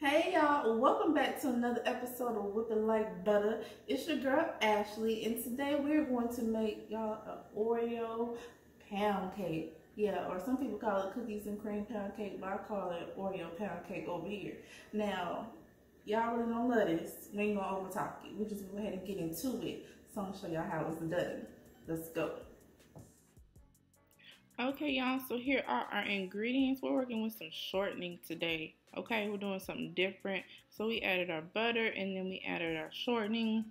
Hey y'all, welcome back to another episode of Whipping Like Butter. It's your girl Ashley, and today we're going to make y'all an Oreo pound cake. Yeah, or some people call it cookies and cream pound cake, but I call it Oreo pound cake over here. Now, y'all really don't love this. We ain't gonna overtalk it. We're just gonna go ahead and get into it. So I'm gonna show y'all how it's done. Let's go. Okay, y'all, so here are our ingredients. We're working with some shortening today. Okay, we're doing something different. So we added our butter and then we added our shortening,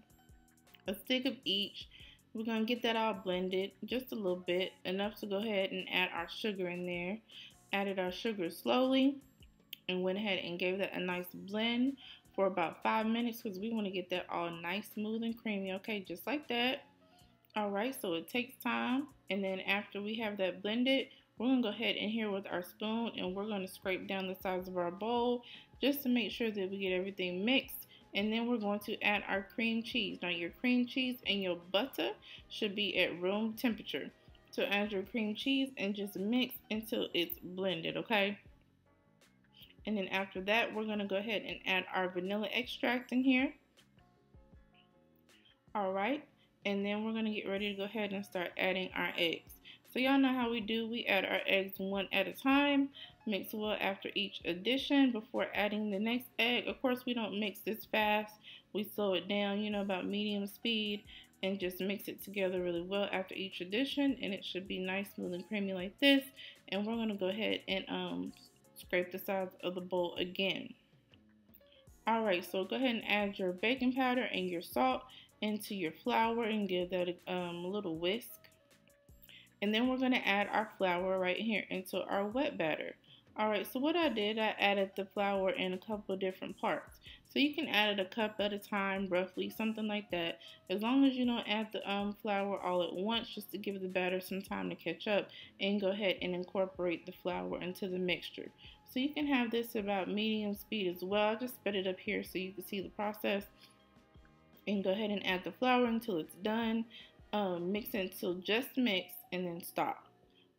a stick of each. We're gonna get that all blended just a little bit, enough to go ahead and add our sugar in there. Added our sugar slowly and went ahead and gave that a nice blend for about 5 minutes because we want to get that all nice, smooth, and creamy. Okay, just like that. Alright, so it takes time, and then after we have that blended, we're going to go ahead in here with our spoon and we're going to scrape down the sides of our bowl just to make sure that we get everything mixed. And then we're going to add our cream cheese. Now your cream cheese and your butter should be at room temperature. So add your cream cheese and just mix until it's blended, okay? And then after that, we're going to go ahead and add our vanilla extract in here. Alright. And then we're going to get ready to go ahead and start adding our eggs. So y'all know how we do. We add our eggs one at a time, mix well after each addition before adding the next egg. Of course, we don't mix this fast. We slow it down, about medium speed, and just mix it together really well after each addition, and it should be nice, smooth, and creamy like this. And we're going to go ahead and scrape the sides of the bowl again. Alright, so go ahead and add your baking powder and your salt into your flour and give that a little whisk. And then we're going to add our flour right here into our wet batter. Alright, so what I did, I added the flour in a couple of different parts. So you can add it a cup at a time, roughly, something like that. As long as you don't add the flour all at once, just to give the batter some time to catch up, and go ahead and incorporate the flour into the mixture. So you can have this about medium speed as well. I just sped it up here so you can see the process. And go ahead and add the flour until it's done. Mix it until just mixed and then stop.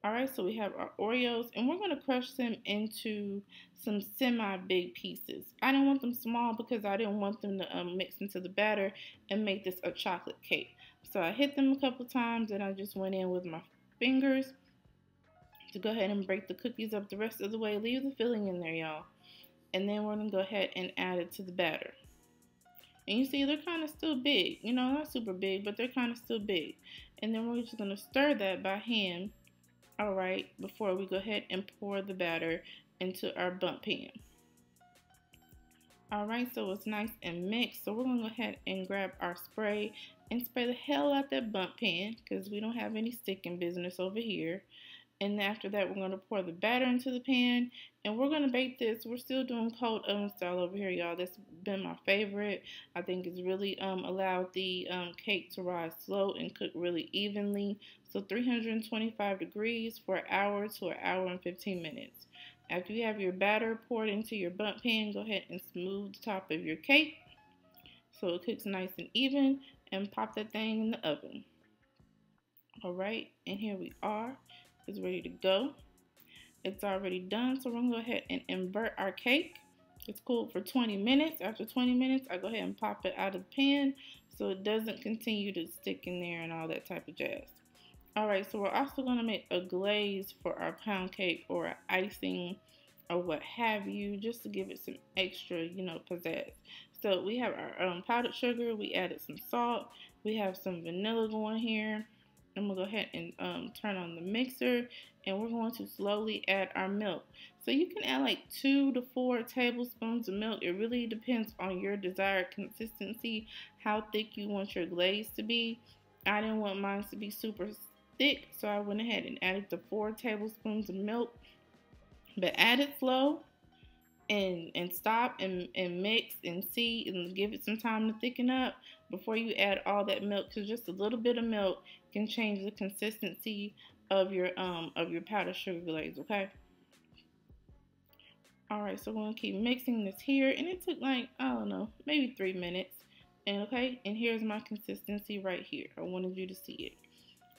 Alright, so we have our Oreos and we're going to crush them into some semi-big pieces. I didn't want them small because I didn't want them to mix into the batter and make this a chocolate cake. So I hit them a couple times and I just went in with my fingers to go ahead and break the cookies up the rest of the way. Leave the filling in there, y'all. And then we're going to go ahead and add it to the batter. And you see they're kind of still big, not super big, but they're kind of still big. And then we're just going to stir that by hand, alright, before we go ahead and pour the batter into our bundt pan. Alright, so it's nice and mixed. So we're going to go ahead and grab our spray and spray the hell out that bundt pan because we don't have any sticking business over here. And after that, we're going to pour the batter into the pan, and we're going to bake this. We're still doing cold oven style over here, y'all. That's been my favorite. I think it's really allowed the cake to rise slow and cook really evenly. So 325 degrees for an hour to an hour and 15 minutes. After you have your batter poured into your bundt pan, go ahead and smooth the top of your cake so it cooks nice and even, and pop that thing in the oven. Alright, and here we are. It's ready to go. It's already done, so we're going to go ahead and invert our cake. It's cooled for 20 minutes. After 20 minutes, I go ahead and pop it out of the pan so it doesn't continue to stick in there and all that type of jazz. Alright, so we're also going to make a glaze for our pound cake or an icing or what have you, just to give it some extra, pizzazz. So we have our powdered sugar. We added some salt. We have some vanilla going here. I'm going to go ahead and turn on the mixer, and we're going to slowly add our milk. So you can add like 2 to 4 tablespoons of milk. It really depends on your desired consistency, how thick you want your glaze to be. I didn't want mine to be super thick, so I went ahead and added the 4 tablespoons of milk. But add it slow and stop and mix and see and give it some time to thicken up before you add all that milk, because just a little bit of milk can change the consistency of your powdered sugar glaze, okay? Alright, so we're going to keep mixing this here, and it took like, I don't know, maybe 3 minutes. And okay, and here's my consistency right here. I wanted you to see it.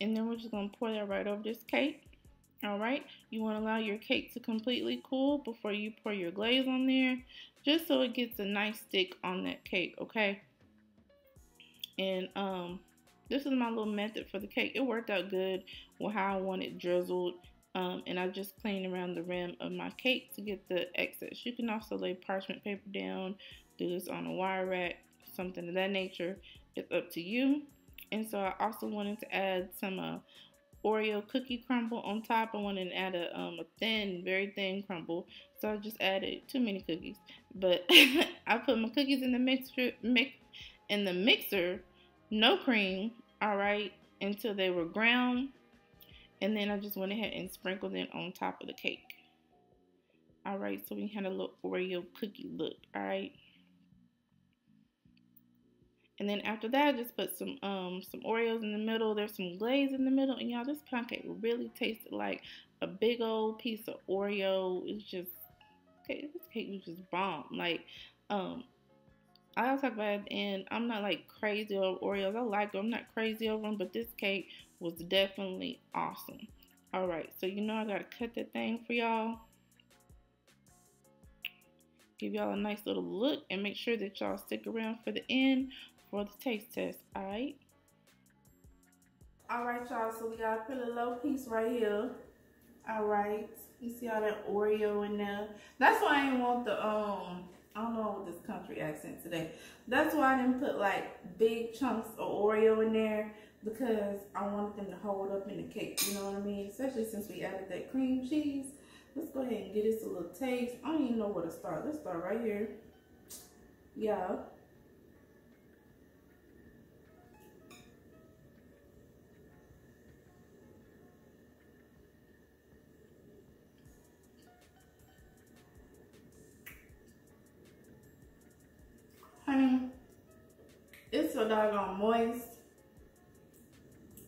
And then we're just going to pour that right over this cake. All right, you want to allow your cake to completely cool before you pour your glaze on there, just so it gets a nice stick on that cake, okay? And this is my little method for the cake. It worked out good with how I want it drizzled. And I just cleaned around the rim of my cake to get the excess. You can also lay parchment paper down, do this on a wire rack, something of that nature. It's up to you. And so I also wanted to add some Oreo cookie crumble on top. I wanted to add a thin, very thin crumble. So I just added too many cookies. But I put my cookies in the mixer, no cream, all right, until they were ground. And then I just went ahead and sprinkled it on top of the cake. All right, so we had a little Oreo cookie look, all right. And then after that, I just put some Oreos in the middle. There's some glaze in the middle, and y'all, this pound cake really tasted like a big old piece of Oreo. It's just, okay, this cake was just bomb. Like, I'll talk about it, and I'm not like crazy over Oreos. I like them, I'm not crazy over them, but this cake was definitely awesome. All right, so you know I gotta cut that thing for y'all. Give y'all a nice little look, and make sure that y'all stick around for the end for the taste test, all right? All right, y'all, so we got a pretty low piece right here. All right, you see all that Oreo in there. That's why I didn't want the, I don't know this country accent today. That's why I didn't put like big chunks of Oreo in there, because I wanted them to hold up in the cake, you know what I mean? Especially since we added that cream cheese. Let's go ahead and get this a little taste. I don't even know where to start. Let's start right here. Yeah. Honey, it's so doggone moist.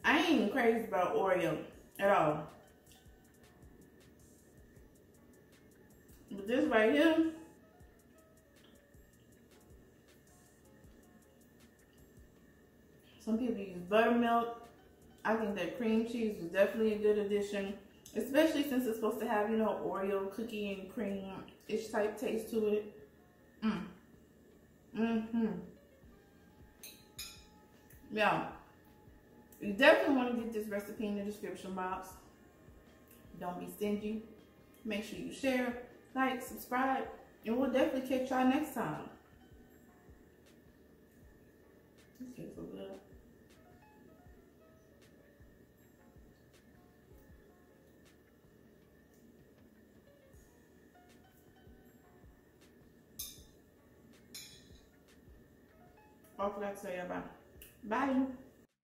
I ain't even crazy about Oreo at all. But this right here, some people use buttermilk. I think that cream cheese was definitely a good addition, especially since it's supposed to have, you know, Oreo cookie and cream-ish type taste to it. Yeah, you definitely want to get this recipe in the description box. Don't be stingy. Make sure you share, like, subscribe, and we'll definitely catch y'all next time. This tastes so good. Oh, I forgot to tell y'all bye. Bye.